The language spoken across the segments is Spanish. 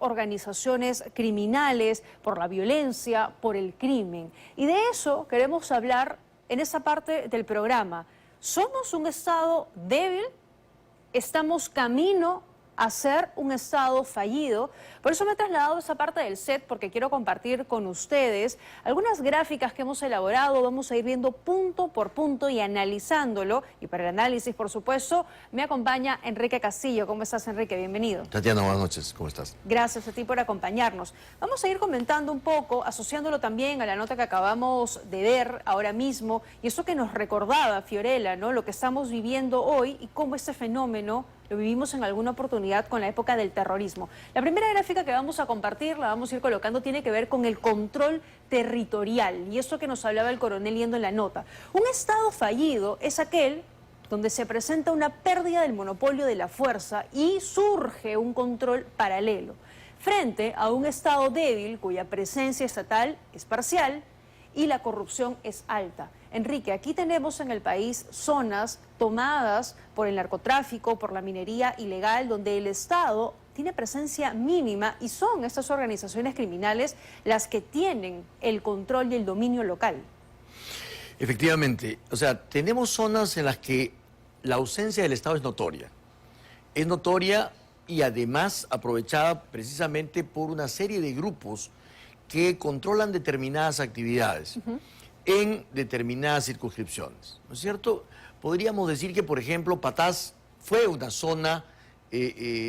organizaciones criminales, por la violencia, por el crimen. Y de eso queremos hablar en esa parte del programa. ¿Somos un Estado débil? ¿Estamos camino a ser un Estado fallido? Por eso me he trasladado a esa parte del set, porque quiero compartir con ustedes algunas gráficas que hemos elaborado. Vamos a ir viendo punto por punto y analizándolo. Y para el análisis, por supuesto, me acompaña Enrique Castillo. ¿Cómo estás, Enrique? Bienvenido. Tatiana, buenas noches. ¿Cómo estás? Gracias a ti por acompañarnos. Vamos a ir comentando un poco, asociándolo también a la nota que acabamos de ver ahora mismo, y eso que nos recordaba Fiorella, ¿no? Lo que estamos viviendo hoy y cómo este fenómeno lo vivimos en alguna oportunidad con la época del terrorismo. La primera gráfica que vamos a compartir, la vamos a ir colocando, tiene que ver con el control territorial, y eso que nos hablaba el coronel yendo en la nota. Un Estado fallido es aquel donde se presenta una pérdida del monopolio de la fuerza y surge un control paralelo, frente a un Estado débil cuya presencia estatal es parcial y la corrupción es alta. Enrique, aquí tenemos en el país zonas tomadas por el narcotráfico, por la minería ilegal, donde el Estado tiene presencia mínima y son estas organizaciones criminales las que tienen el control y el dominio local. Efectivamente, o sea, tenemos zonas en las que la ausencia del Estado es notoria. Es notoria y además aprovechada precisamente por una serie de grupos que controlan determinadas actividades en determinadas circunscripciones, ¿no es cierto? Podríamos decir que, por ejemplo, Patás fue una zona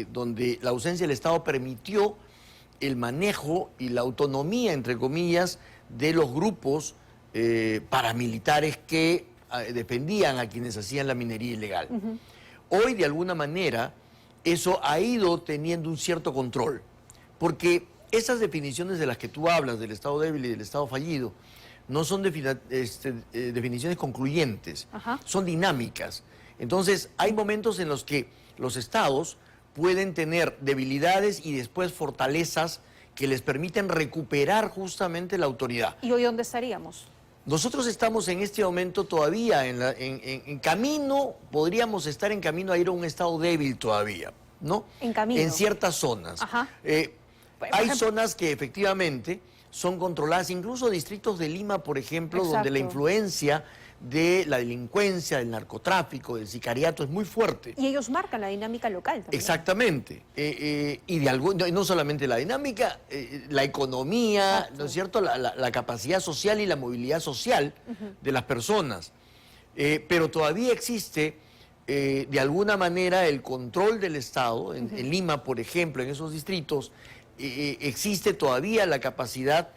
donde la ausencia del Estado permitió el manejo y la autonomía, entre comillas, de los grupos paramilitares que defendían a quienes hacían la minería ilegal. Hoy, de alguna manera, eso ha ido teniendo un cierto control, porque esas definiciones de las que tú hablas, del Estado débil y del Estado fallido, no son definiciones concluyentes, son dinámicas. Entonces, hay momentos en los que los estados pueden tener debilidades y después fortalezas que les permiten recuperar justamente la autoridad. ¿Y hoy dónde estaríamos? Nosotros estamos en este momento todavía en camino, podríamos estar en camino a ir a un estado débil todavía, ¿no? En camino. En ciertas zonas. Hay zonas que efectivamente son controladas, incluso distritos de Lima, por ejemplo, donde la influencia de la delincuencia, del narcotráfico, del sicariato es muy fuerte. Y ellos marcan la dinámica local también. Exactamente. Y no solamente la dinámica, la economía, ¿no es cierto? La capacidad social y la movilidad social de las personas. Pero todavía existe, de alguna manera, el control del Estado. En Lima, por ejemplo, en esos distritos, existe todavía la capacidad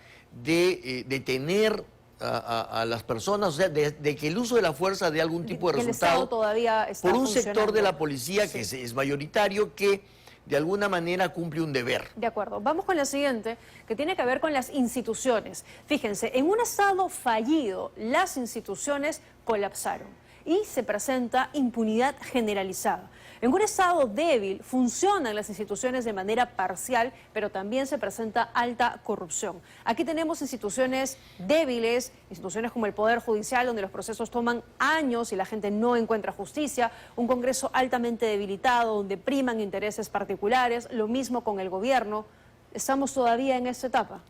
de detener a las personas, o sea, de que el uso de la fuerza dé algún tipo de resultado todavía está por un funcionando. sector de la policía que es mayoritario, que de alguna manera cumple un deber. De acuerdo. Vamos con la siguiente, que tiene que ver con las instituciones. Fíjense, en un Estado fallido, las instituciones colapsaron y se presenta impunidad generalizada. En un Estado débil funcionan las instituciones de manera parcial, pero también se presenta alta corrupción. Aquí tenemos instituciones débiles, instituciones como el Poder Judicial, donde los procesos toman años y la gente no encuentra justicia, un Congreso altamente debilitado, donde priman intereses particulares, lo mismo con el gobierno. ¿Estamos todavía en esta etapa?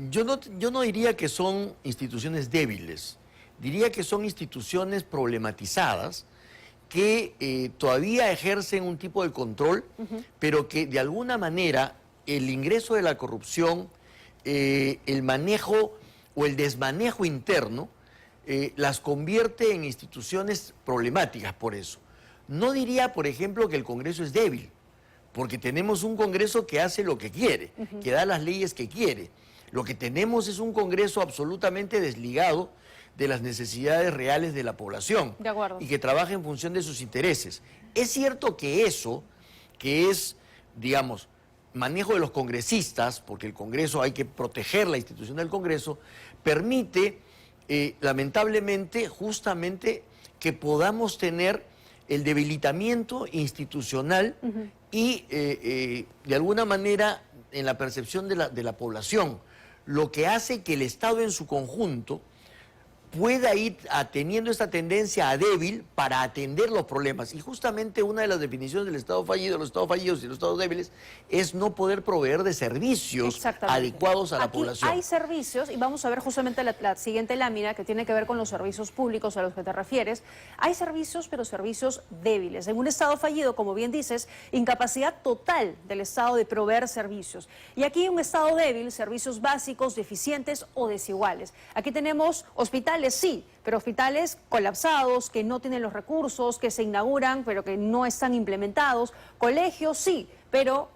Yo no diría que son instituciones débiles, diría que son instituciones problematizadas, que todavía ejercen un tipo de control, pero que de alguna manera el ingreso de la corrupción, el manejo o el desmanejo interno, las convierte en instituciones problemáticas por eso. No diría, por ejemplo, que el Congreso es débil, porque tenemos un Congreso que hace lo que quiere, que da las leyes que quiere. Lo que tenemos es un Congreso absolutamente desligado de las necesidades reales de la población. De acuerdo. Y que trabaja en función de sus intereses. Es cierto que eso, que es, digamos, manejo de los congresistas, porque el Congreso hay que proteger la institución del Congreso, permite, lamentablemente, justamente que podamos tener el debilitamiento institucional y, de alguna manera, en la percepción de la población, lo que hace que el Estado en su conjunto pueda ir teniendo esta tendencia a débil para atender los problemas. Y justamente una de las definiciones del Estado fallido, los Estados fallidos y los Estados débiles, es no poder proveer de servicios adecuados a la población. Hay servicios, y vamos a ver justamente la siguiente lámina que tiene que ver con los servicios públicos a los que te refieres. Hay servicios, pero servicios débiles. En un Estado fallido, como bien dices, incapacidad total del Estado de proveer servicios. Y aquí un Estado débil, servicios básicos, deficientes o desiguales. Aquí tenemos hospitales, sí, pero hospitales colapsados, que no tienen los recursos, que se inauguran, pero que no están implementados. Colegios, sí, pero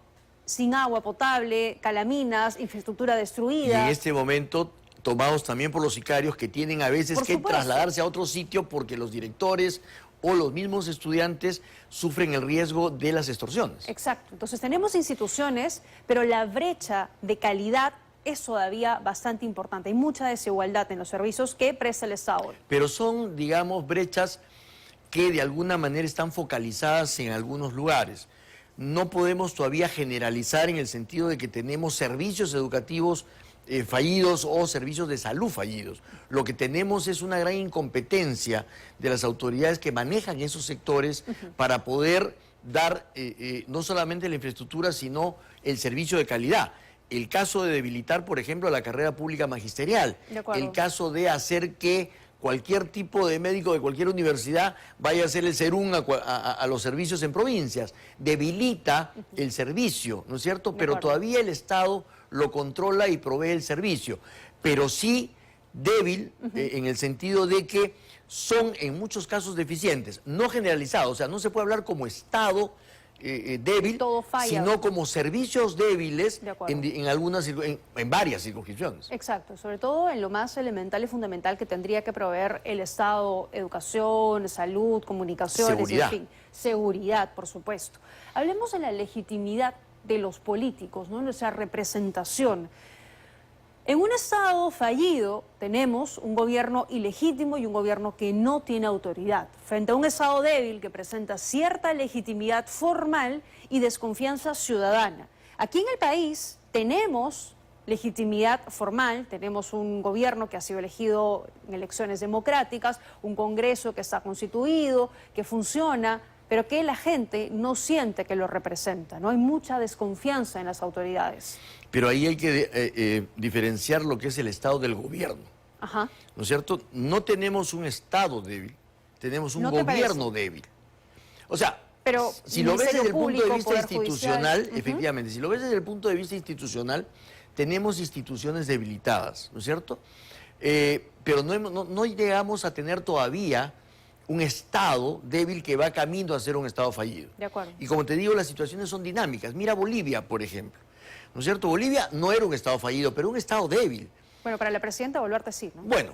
sin agua potable, calaminas, infraestructura destruida. Y en este momento tomados también por los sicarios que tienen a veces que trasladarse a otro sitio porque los directores o los mismos estudiantes sufren el riesgo de las extorsiones. Exacto. Entonces tenemos instituciones, pero la brecha de calidad es todavía bastante importante. Hay mucha desigualdad en los servicios que presta el Estado. Pero son, digamos, brechas que de alguna manera están focalizadas en algunos lugares. No podemos todavía generalizar en el sentido de que tenemos servicios educativos fallidos o servicios de salud fallidos. Lo que tenemos es una gran incompetencia de las autoridades que manejan esos sectores para poder dar no solamente la infraestructura, sino el servicio de calidad. El caso de debilitar, por ejemplo, la carrera pública magisterial. El caso de hacer que cualquier tipo de médico de cualquier universidad vaya a hacer el serum a los servicios en provincias. Debilita el servicio, ¿no es cierto? Pero todavía el Estado lo controla y provee el servicio. Pero sí débil en el sentido de que son en muchos casos deficientes. No generalizados, o sea, no se puede hablar como Estado débil, sino como servicios débiles en varias circunscripciones. Exacto, sobre todo en lo más elemental y fundamental que tendría que proveer el Estado: educación, salud, comunicaciones, seguridad. En fin, seguridad, por supuesto. Hablemos de la legitimidad de los políticos, ¿no? Nuestra representación. En un Estado fallido tenemos un gobierno ilegítimo y un gobierno que no tiene autoridad, frente a un Estado débil que presenta cierta legitimidad formal y desconfianza ciudadana. Aquí en el país tenemos legitimidad formal, tenemos un gobierno que ha sido elegido en elecciones democráticas, un Congreso que está constituido, que funciona, pero que la gente no siente que lo representa, ¿no? Hay mucha desconfianza en las autoridades. Pero ahí hay que diferenciar lo que es el Estado del gobierno. Ajá. ¿No es cierto? No tenemos un Estado débil, tenemos un gobierno débil. O sea, pero si lo ves desde el punto de vista institucional, efectivamente, si lo ves desde el punto de vista institucional, tenemos instituciones debilitadas, ¿no es cierto? Pero no llegamos a tener todavía un Estado débil que va camino a ser un Estado fallido. De acuerdo. Y como te digo, las situaciones son dinámicas. Mira Bolivia, por ejemplo. ¿No es cierto? Bolivia no era un Estado fallido, pero un Estado débil. Bueno, para la presidenta Boluarte sí, ¿no? Bueno,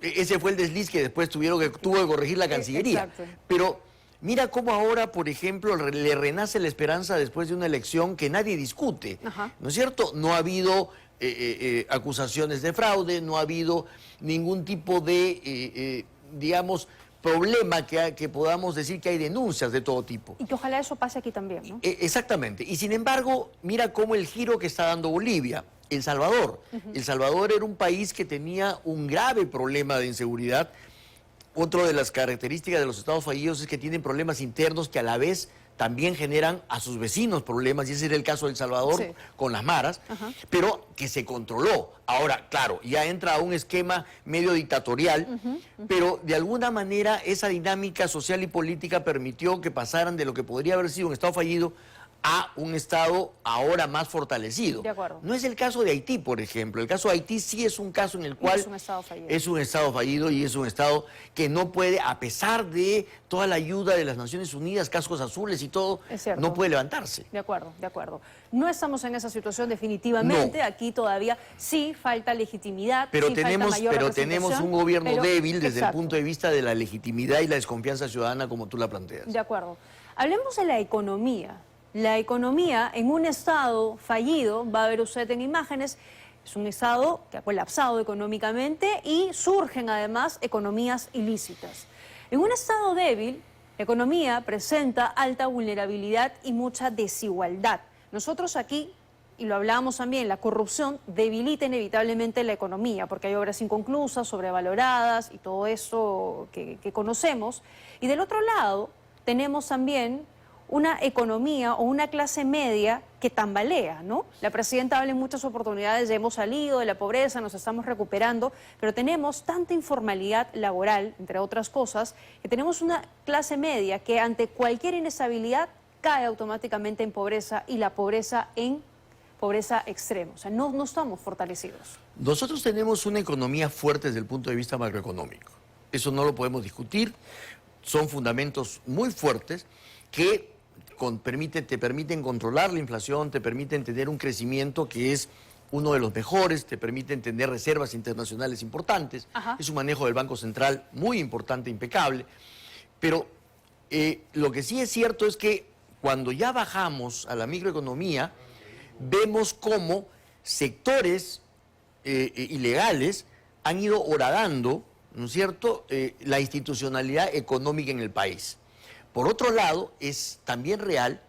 ese fue el desliz que después tuvo que corregir la Cancillería. Exacto. Pero mira cómo ahora, por ejemplo, le renace la esperanza después de una elección que nadie discute. Ajá. ¿No es cierto? No ha habido acusaciones de fraude, no ha habido ningún tipo de, digamos, problema que podamos decir que hay denuncias de todo tipo. Y que ojalá eso pase aquí también, ¿no? Exactamente. Y sin embargo, mira cómo el giro que está dando Bolivia. El Salvador. El Salvador era un país que tenía un grave problema de inseguridad. Otra de las características de los estados fallidos es que tienen problemas internos que a la vez también generan a sus vecinos problemas, y ese era el caso de El Salvador con las maras, pero que se controló. Ahora, claro, ya entra a un esquema medio dictatorial, pero de alguna manera esa dinámica social y política permitió que pasaran de lo que podría haber sido un Estado fallido a un Estado ahora más fortalecido. De acuerdo. No es el caso de Haití, por ejemplo. El caso de Haití sí es un caso en el cual es un Estado fallido. Es un Estado fallido y es un Estado que no puede, a pesar de toda la ayuda de las Naciones Unidas, cascos azules y todo, no puede levantarse. De acuerdo, de acuerdo. No estamos en esa situación definitivamente. No. Aquí todavía sí falta legitimidad, pero sí tenemos, falta mayor pero tenemos un gobierno débil desde exacto. el punto de vista de la legitimidad y la desconfianza ciudadana, como tú la planteas. De acuerdo. Hablemos de la economía. La economía en un Estado fallido, va a ver usted en imágenes, es un Estado que ha colapsado económicamente y surgen además economías ilícitas. En un Estado débil, la economía presenta alta vulnerabilidad y mucha desigualdad. Nosotros aquí y lo hablábamos también, la corrupción debilita inevitablemente la economía, porque hay obras inconclusas, sobrevaloradas y todo eso que conocemos. Y del otro lado, tenemos también una economía o una clase media que tambalea, ¿no? La presidenta habla en muchas oportunidades de hemos salido de la pobreza, nos estamos recuperando, pero tenemos tanta informalidad laboral, entre otras cosas, que tenemos una clase media que ante cualquier inestabilidad cae automáticamente en pobreza y la pobreza en pobreza extrema. O sea, no estamos fortalecidos. Nosotros tenemos una economía fuerte desde el punto de vista macroeconómico. Eso no lo podemos discutir. Son fundamentos muy fuertes que te permiten controlar la inflación, te permiten tener un crecimiento que es uno de los mejores, te permiten tener reservas internacionales importantes. Ajá. Es un manejo del Banco Central muy importante, impecable. Pero lo que sí es cierto es que cuando ya bajamos a la microeconomía, vemos cómo sectores ilegales han ido horadando, ¿no es cierto?, la institucionalidad económica en el país. Por otro lado, es también real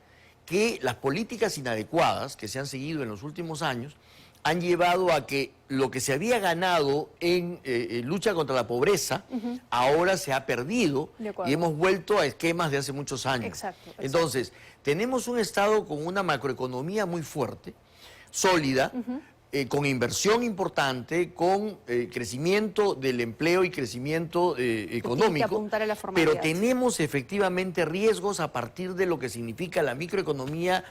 que las políticas inadecuadas que se han seguido en los últimos años han llevado a que lo que se había ganado en lucha contra la pobreza, ahora se ha perdido y hemos vuelto a esquemas de hace muchos años. Exacto. Entonces, tenemos un Estado con una macroeconomía muy fuerte, sólida, con inversión importante, con crecimiento del empleo y crecimiento económico, tiene que apuntar a la formalidad. pero tenemos efectivamente riesgos a partir de lo que significa la microeconomía,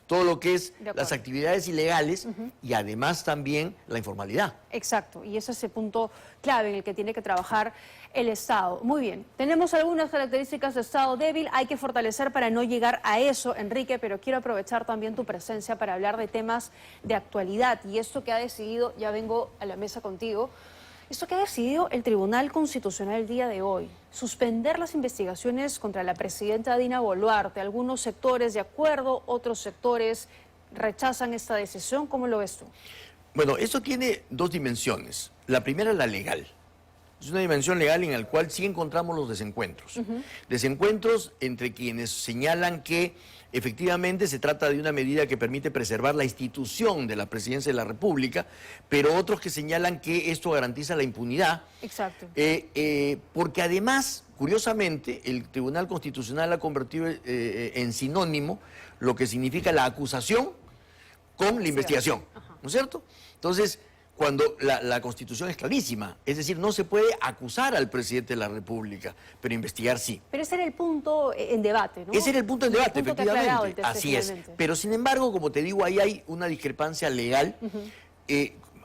todo lo que es las actividades ilegales y además también la informalidad. Exacto, y ese es el punto clave en el que tiene que trabajar el Estado. Muy bien, tenemos algunas características de Estado débil, hay que fortalecer para no llegar a eso, Enrique, pero quiero aprovechar también tu presencia para hablar de temas de actualidad y esto que ha decidido, ya vengo a la mesa contigo, esto que ha decidido el Tribunal Constitucional el día de hoy, suspender las investigaciones contra la presidenta Dina Boluarte, algunos sectores de acuerdo, otros sectores rechazan esta decisión, ¿cómo lo ves tú? Bueno, eso tiene dos dimensiones. La primera es la legal. Es una dimensión legal en la cual sí encontramos los desencuentros. Desencuentros entre quienes señalan que efectivamente se trata de una medida que permite preservar la institución de la presidencia de la República, pero otros que señalan que esto garantiza la impunidad. Exacto. Porque además, curiosamente, el Tribunal Constitucional ha convertido en sinónimo lo que significa la acusación con la investigación, ¿no es cierto? Entonces, cuando la Constitución es clarísima, es decir, no se puede acusar al presidente de la República, pero investigar sí. Pero ese era el punto en debate, ¿no? Ese era el punto en debate, punto que ha aclarado el efectivamente. TC Así es. finalmente. Pero sin embargo, como te digo, ahí hay una discrepancia legal.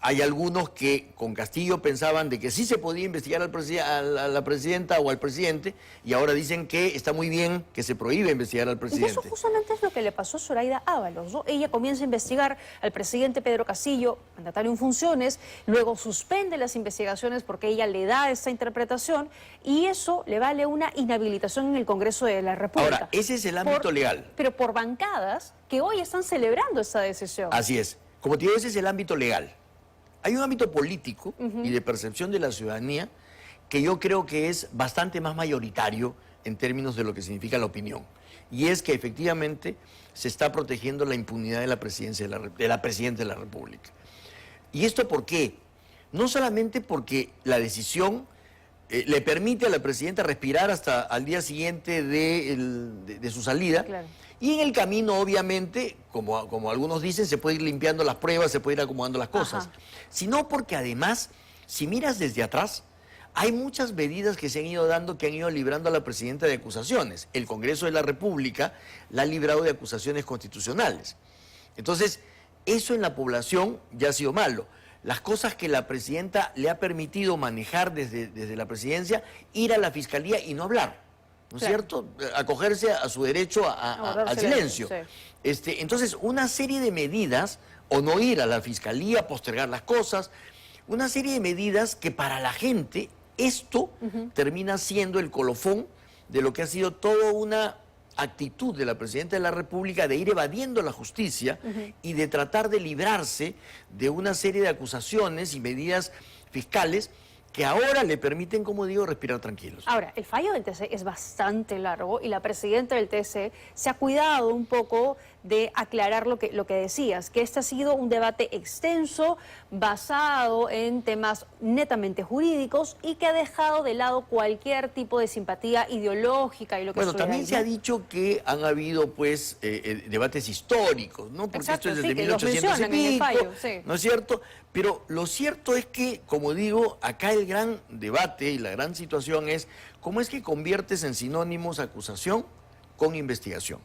Hay algunos que con Castillo pensaban de que sí se podía investigar a la presidenta o al presidente y ahora dicen que está muy bien que se prohíbe investigar al Y presidente. eso justamente es lo que le pasó a Zoraida Ábalos, ¿no? Ella comienza a investigar al presidente Pedro Castillo, mandatario en funciones, luego suspende las investigaciones porque ella le da esa interpretación y eso le vale una inhabilitación en el Congreso de la República. Ahora, ese es el ámbito legal. Pero por bancadas que hoy están celebrando esa decisión. Así es. Como te digo, ese es el ámbito legal. Hay un ámbito político y de percepción de la ciudadanía que yo creo que es bastante más mayoritario en términos de lo que significa la opinión. Y es que efectivamente se está protegiendo la impunidad de la presidencia de la presidenta de la República. ¿Y esto por qué? No solamente porque la decisión le permite a la presidenta respirar hasta al día siguiente de su salida. Claro. Y en el camino, obviamente, como algunos dicen, se puede ir limpiando las pruebas, se puede ir acomodando las cosas. Sino porque además, si miras desde atrás, hay muchas medidas que se han ido dando que han ido librando a la presidenta de acusaciones. El Congreso de la República la ha librado de acusaciones constitucionales. Entonces, eso en la población ya ha sido malo. Las cosas que la presidenta le ha permitido manejar desde la presidencia, ir a la fiscalía y no hablar. ¿No es cierto? Acogerse a su derecho al silencio. Sí. Entonces, una serie de medidas, o no ir a la fiscalía, postergar las cosas, una serie de medidas que para la gente esto termina siendo el colofón de lo que ha sido toda una actitud de la presidenta de la República de ir evadiendo la justicia y de tratar de librarse de una serie de acusaciones y medidas fiscales que ahora le permiten, como digo, respirar tranquilos. Ahora, el fallo del TC es bastante largo y la presidenta del TC se ha cuidado un poco de aclarar lo que decías, que este ha sido un debate extenso, basado en temas netamente jurídicos y que ha dejado de lado cualquier tipo de simpatía ideológica y lo que Bueno, sucede también ahí, se ha ¿no? dicho que han habido, pues, debates históricos, ¿no? Porque Exacto, esto es sí, desde que los 1800 y mencionan en el pico, fallo, sí. ¿no es cierto? Pero lo cierto es que, como digo, acá el gran debate y la gran situación es cómo es que conviertes en sinónimos acusación con investigación.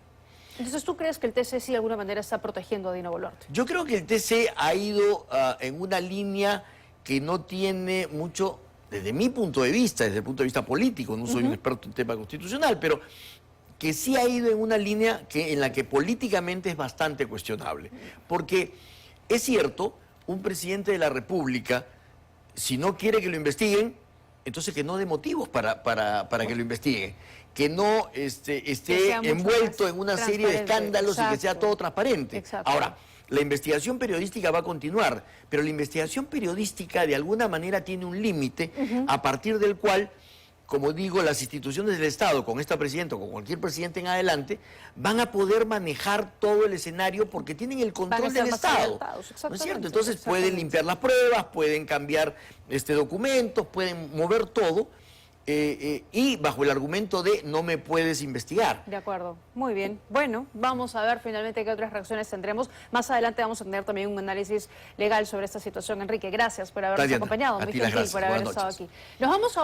Entonces, ¿tú crees que el TC sí de alguna manera está protegiendo a Dina Boluarte? Yo creo que el TC ha ido en una línea que no tiene mucho, desde mi punto de vista, desde el punto de vista político, no soy un experto en tema constitucional, pero que sí ha ido en una línea en la que políticamente es bastante cuestionable. Porque es cierto, un presidente de la República, si no quiere que lo investiguen, entonces que no dé motivos para que lo investiguen. Que no esté sea mucho envuelto más en una serie de transparente. escándalos y que sea Exacto. todo transparente. Exacto. Ahora, la investigación periodística va a continuar, pero la investigación periodística de alguna manera tiene un límite a partir del cual, como digo, las instituciones del Estado, con esta presidenta o con cualquier presidente en adelante, van a poder manejar todo el escenario porque tienen el Van a control estar del más Estado. adelantados, ¿No es exactamente, cierto? Entonces pueden exactamente. limpiar las pruebas, pueden cambiar documentos, pueden mover todo y bajo el argumento de no me puedes investigar. De acuerdo, muy bien. Bueno, vamos a ver finalmente qué otras reacciones tendremos. Más adelante vamos a tener también un análisis legal sobre esta situación. Enrique, gracias por habernos Tatiana, acompañado. a Muy ti las gentil gracias. por haber Buenas estado noches. aquí. Nos vamos a